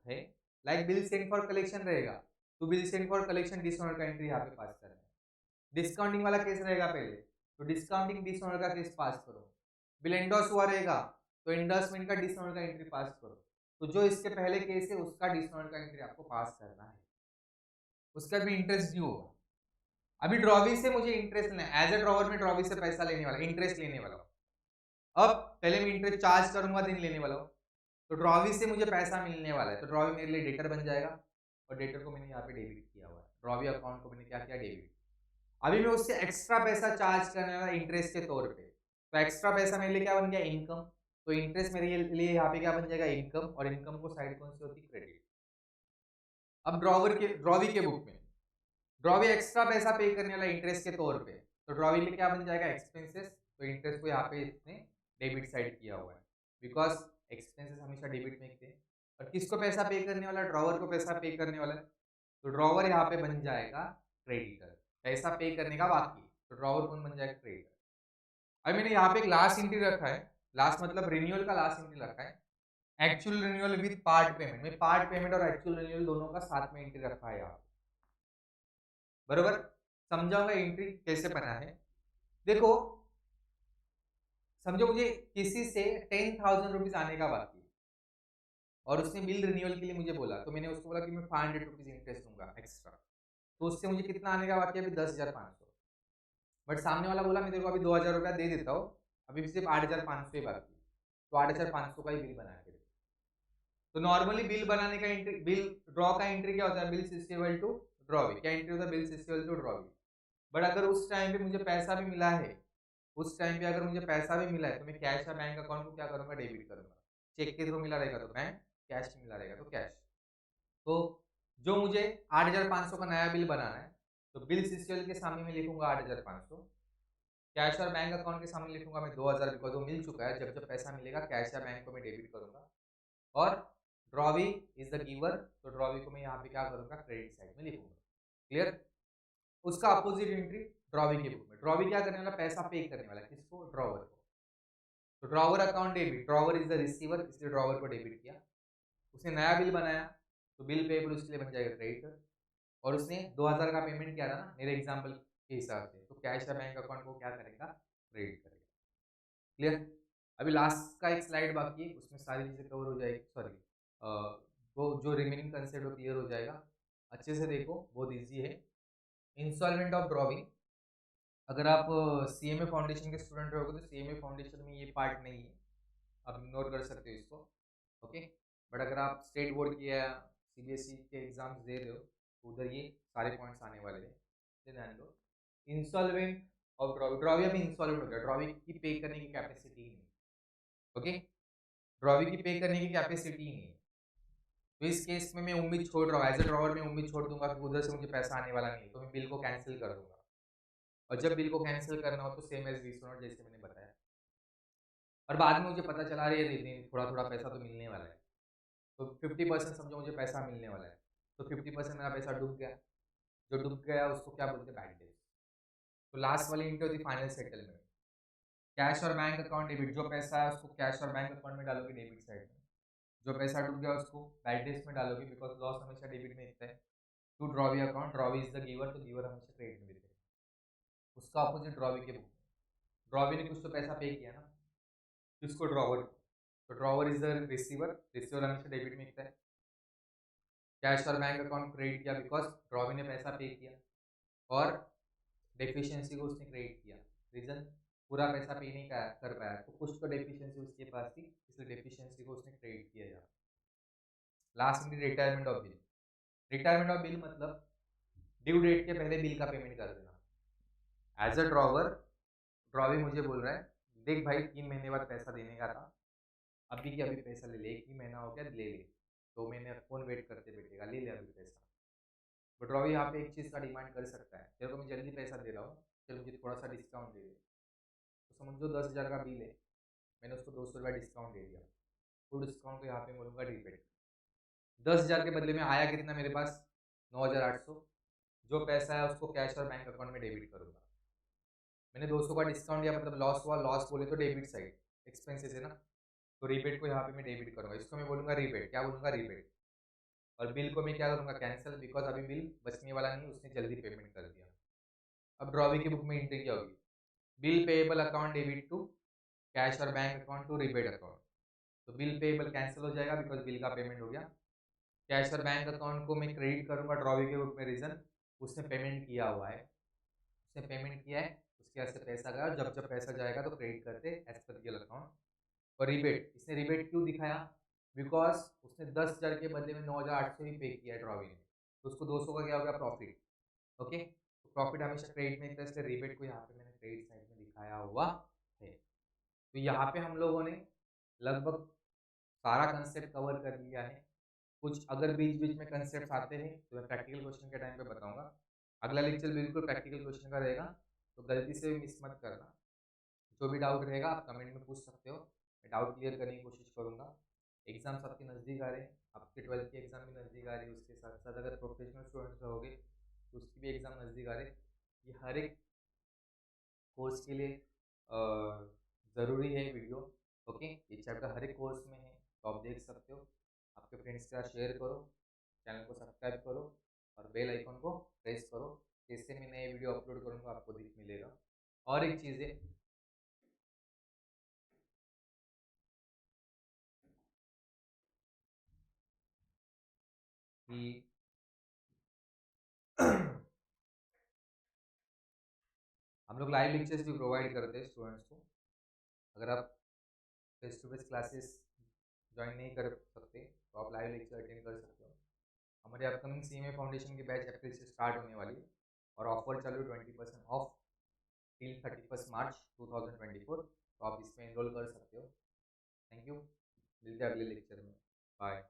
है, like bill send for collection रहेगा तो bill send for collection dishonour का एंट्री यहाँ पे पास करना है। डिस्काउंटिंग वाला केस रहेगा पहले तो डिस्काउंटिंग डिसऑनर का केस पास करो। बिल एंडोर्स हुआ रहेगा तो एंडोर्समेंट का डिसऑनर का एंट्री पास करो। तो जो इसके पहले केस है उसका डिसऑनर का एंट्री आपको पास करना है, उसका भी इंटरेस्ट ड्यू होगा। अभी ड्रॉवी से मुझे इंटरेस्ट लेना है, एज ए ड्रॉवर में ड्रॉवी से पैसा लेने वाला, इंटरेस्ट लेने वाला हूँ। अब पहले मैं इंटरेस्ट चार्ज करूंगा दिन लेने वाला हूँ, तो ड्रॉवी से मुझे पैसा मिलने वाला है, तो ड्रॉवी मेरे लिए डेटर बन जाएगा, और डेटर को मैंने यहाँ पे डेबिट किया हुआ है, ड्रॉवी अकाउंट को मैंने क्या किया? डेबिट। अभी मैं उससे एक्स्ट्रा पैसा चार्ज करने वाला इंटरेस्ट के तौर पे, तो एक्स्ट्रा पैसा मेरे लिए क्या बन गया? इनकम। तो इंटरेस्ट मेरे लिए यहाँ पे क्या बन जाएगा? इनकम, और इनकम को साइड कौन सी होती? क्रेडिट। अब ड्रॉवी के बुक में ड्रॉवी एक्स्ट्रा पैसा पे करने वाला इंटरेस्ट के तौर पे, तो ड्रॉवी में क्या बन जाएगा? एक्सपेंसेस। तो इंटरेस्ट को यहाँ पे इसने डेबिट साइड किया हुआ है, बिकॉज एक्सपेंसेस हमेशा डेबिट में थे, और किसको पैसा पे करने वाला? ड्रॉवर को पैसा पे करने वाला है, तो ड्रॉवर यहाँ पे बन जाएगा क्रेडिटर, पैसा पे करने का बाकी, तो ड्रॉवर कौन बन जाएगा? क्रेडिटर। अभी मैंने यहाँ पे एक लास्ट एंट्री रखा है, लास्ट मतलब रिन्यूअल का लास्ट एंट्री रखा है, actual renewal with part payment, में पार्ट पेमेंट और एक्चुअल रिन्यूअल दोनों का साथ में एंट्री रखा है यहाँ, बरोबर? समझाऊंगा एंट्री कैसे बना है। देखो समझो मुझे किसी से 10,000 रुपीज आने का बाकी, और उसने बिल रिन्यूअल के लिए मुझे बोला, तो मैंने उसको बोला कि मैं 500 रुपीज इंटरेस्ट दूंगा एक्स्ट्रा, तो उससे मुझे कितना आने का बाकी है? अभी 10,500। बट सामने वाला बोला मैं तेरे को अभी 2,000 रुपया दे देता हूँ, अभी सिर्फ 8,500 ही बाकी, तो 8,500 का ही बिल बना के दे। तो नॉर्मली बिल बनाने का एंट्री, बिल ड्रॉ का एंट्री क्या होता है? बिल रिसीवेबल टू ड्रॉवी, क्या एंट्री होता है? Bill receivable to drawee. But अगर उस टाइम पे मुझे पैसा भी मिला है, उस टाइम पे अगर मुझे पैसा भी मिला है, तो मैं कैश या बैंक अकाउंट को क्या करूंगा? डेबिट करूंगा। चेक के थ्रू मिला रहेगा तो बैंक, कैश मिला रहेगा तो कैश। तो जो मुझे 8,500 का नया बिल बनाना है, तो बिल सीसीएल के सामने मैं लिखूंगा 8,500, कैश और बैंक अकाउंट के सामने लिखूंगा मैं 2,000, बिकॉज वो मिल चुका है। जब जब पैसा मिलेगा कैश या बैंक को मैं डेबिट करूंगा। और ड्रॉवी इज द गिवर, तो ड्रॉवी को मैं यहाँ पे क्या करूंगा, क्रेडिट साइड में लिखूंगा। क्लियर। उसका अपोजिट एंट्री ड्रॉवी के बुक में, ड्रॉवी क्या करने वाला, पैसा पे करने वाला, किसको, ड्रॉवर को। तो drawer account debit, drawer is the receiver, इसलिए ड्रॉवर को डेबिट किया। उसने नया बिल बनाया तो बिल पेबल उसके लिए बन जाएगा क्रेडिट। और उसने 2,000 का पेमेंट किया था ना मेरे एग्जाम्पल के हिसाब से, तो कैश या बैंक अकाउंट को क्या करेगा, क्रेडिट करेगा। क्लियर। अभी लास्ट का एक स्लाइड बाकी है, उसमें सारी चीज़ें कवर हो जाएगी। सॉरी, वो जो रिमेनिंग कंसेप्ट वो क्लियर हो जाएगा। अच्छे से देखो, बहुत ईजी है। इंस्टॉलमेंट ऑफ ड्रॉविंग, अगर आप सीएमए फाउंडेशन के स्टूडेंट रहोगे तो सीएमए फाउंडेशन में ये पार्ट नहीं है, आप इग्नोर कर सकते हो इसको। ओके। बट अगर आप स्टेट बोर्ड की या सीबीएसई के एग्जाम्स दे रहे हो तो उधर ये सारे पॉइंट्स आने वाले हैं, ध्यान दो। इंस्टॉलमेंट ऑफ ड्रॉवी, ड्रॉवी अभी इंस्टॉलमेंट हो गया, ड्रॉवी की पे करने की कैपेसिटी ही नहीं। ओके, ड्रॉवी की पे करने की कैपेसिटी ही नहीं। तो इस केस में मैं उम्मीद छोड़ रहा हूँ, एज ए ड्रॉवर मैं उम्मीद छोड़ दूंगा कि उधर से मुझे पैसा आने वाला नहीं, तो मैं बिल को कैंसिल कर दूंगा। और जब बिल को कैंसिल करना हो तो सेम एज रिस्टोरेंट जैसे मैंने बताया। और बाद में मुझे पता चला रही है थोड़ा थोड़ा पैसा तो मिलने वाला है, तो 50% समझो मुझे पैसा मिलने वाला है, तो 50% मेरा पैसा डूब गया। जो डूब गया उसको क्या बोलते हैं, बैड डेट। तो लास्ट वाली इंटू होती फाइनल सेटलमेंट। कैश और बैंक अकाउंट डेबिट, जो पैसा है उसको कैश और बैंक अकाउंट में डालोगे डेबिट साइड में, जो पैसा डूब गया उसको बैड डेट्स में डालोगे, बिकॉज लॉस हमेशा डेबिट में दिखता है। To drawee account, drawee is the giver, तो गिवर हमेशा क्रेडिट में दिखता है। उसका अपोजिट ड्रॉवी के बुक में, ड्रॉवी ने कुछ तो पैसा पे किया ना, किसको, ड्रॉवर। तो drawer is the receiver, receiver हमेशा डेबिट में दिखता है। कैश और बैंक अकाउंट क्रेडिट किया बिकॉज ड्रॉवी ने पैसा पे किया, और डेफिशिएंसी को उसने क्रेडिट किया, रीजन पूरा पैसा पे नहीं कर पाया, तो कुछ तो डेफिशिएंसी उसके पास थी, इसलिए डेफिशिएंसी को उसने क्रेडिट किया जाता। लास्ट में retirement of bill, retirement of bill मतलब ड्यू डेट के पहले बिल का पेमेंट कर देना। एज अ ड्रॉवर, ड्रॉवी मुझे बोल रहा है देख भाई 3 महीने बाद पैसा देने का था, अभी के अभी पैसा ले ले, 1 ही महीना हो गया, ले ले, 2 महीने कौन वेट करते बैठेगा, ले ले अभी पैसा। बट ड्रॉवी यहाँ पे एक चीज़ का डिमांड कर सकता है, तेरे को मैं जल्दी पैसा दे रहा हूँ, चल मुझे थोड़ा सा डिस्काउंट दे दे। तो समझो 10,000 का बिल है, मैंने उसको 200 रुपया डिस्काउंट दे दिया, तो डिस्काउंट को यहाँ पे बोलूँगा रिबेट। 10,000 के बदले में आया कितना मेरे पास, 9,800। जो पैसा है उसको कैश और बैंक अकाउंट में डेबिट करूँगा। मैंने 200 का डिस्काउंट दिया, मतलब लॉस हुआ, लॉस बोले तो डेबिट साइड, एक्सपेंसेस है ना, तो रिबेट को यहाँ पे मैं डेबिट करूँगा, इसको मैं बोलूँगा रिबेट, क्या बोलूँगा, रिबेट। और बिल को मैं क्या करूँगा, कैंसिल, बिकॉज अभी बिल बचने वाला नहीं, उसने जल्दी पेमेंट कर दिया। अब ड्रॉवी की बुक में एंट्री क्या होगी, bill payable account debit to cash और bank account to rebate account. तो बिल पेएबल कैंसिल हो जाएगा बिकॉज बिल का पेमेंट हो गया। कैश और बैंक अकाउंट को मैं क्रेडिट करूँगा ड्रॉवी के बुक में, रीजन उसने पेमेंट किया हुआ है, उसने पेमेंट किया है, उसके यहाँ से पैसा गया, और जब जब पैसा जाएगा तो क्रेडिट करते एज पर रियल अकाउंट। और रिबेट, इसने रिबेट क्यों दिखाया, बिकॉज उसने 10,000 के बदले में 9,800 ही पे किया है ड्रॉवी ने, तो उसको 200 का क्या हो गया, प्रॉफिट। ओके, तो प्रॉफिट हमेशा क्रेडिट में, इसलिए रिबेट को यहाँ पे मैंने क्रेडिट साइड में दिखाया हुआ है। तो यहाँ पे हम लोगों ने लगभग सारा कंसेप्ट कवर कर लिया है। कुछ अगर बीच बीच में कंसेप्ट आते हैं तो मैं प्रैक्टिकल क्वेश्चन के टाइम पे बताऊंगा। अगला लेक्चर बिल्कुल प्रैक्टिकल क्वेश्चन का रहेगा, तो गलती से भी मिस मत करना। जो भी डाउट रहेगा आप कमेंट में पूछ सकते हो, मैं डाउट क्लियर करने की कोशिश करूँगा। एग्जाम्स आपके नज़दीक आ रहे हैं, आपके 12th की एग्ज़ाम भी नज़दीक आ रही है, उसके साथ साथ अगर प्रोफेशनल स्टूडेंट्स रहोगे तो उसकी भी एग्ज़ाम नज़दीक आ रहे हैं। ये हर एक कोर्स के लिए ज़रूरी है वीडियो। ओके, ये चैप्टर हर एक कोर्स में है, तो आप देख सकते हो। आपके फ्रेंड्स के साथ शेयर करो, चैनल को सब्सक्राइब करो और बेल आइकन को प्रेस करो, जैसे मैं नए वीडियो अपलोड करूँगा आपको दिख मिलेगा। और एक चीज़ है कि हम लोग लाइव लेक्चर्स भी प्रोवाइड करते हैं स्टूडेंट्स को। अगर आप face to face classes join नहीं कर सकते तो आप लाइव लेक्चर अटेंड कर सकते हो। हमारे अपकमिंग सीएमए फाउंडेशन की बैच अप्रैल से स्टार्ट होने वाली है, और ऑफर चालू 20% ऑफ टिल 31 मार्च 2024, तो आप इसमें एनरोल कर सकते हो। थैंक यू, मिलते हैं अगले लेक्चर में, बाय।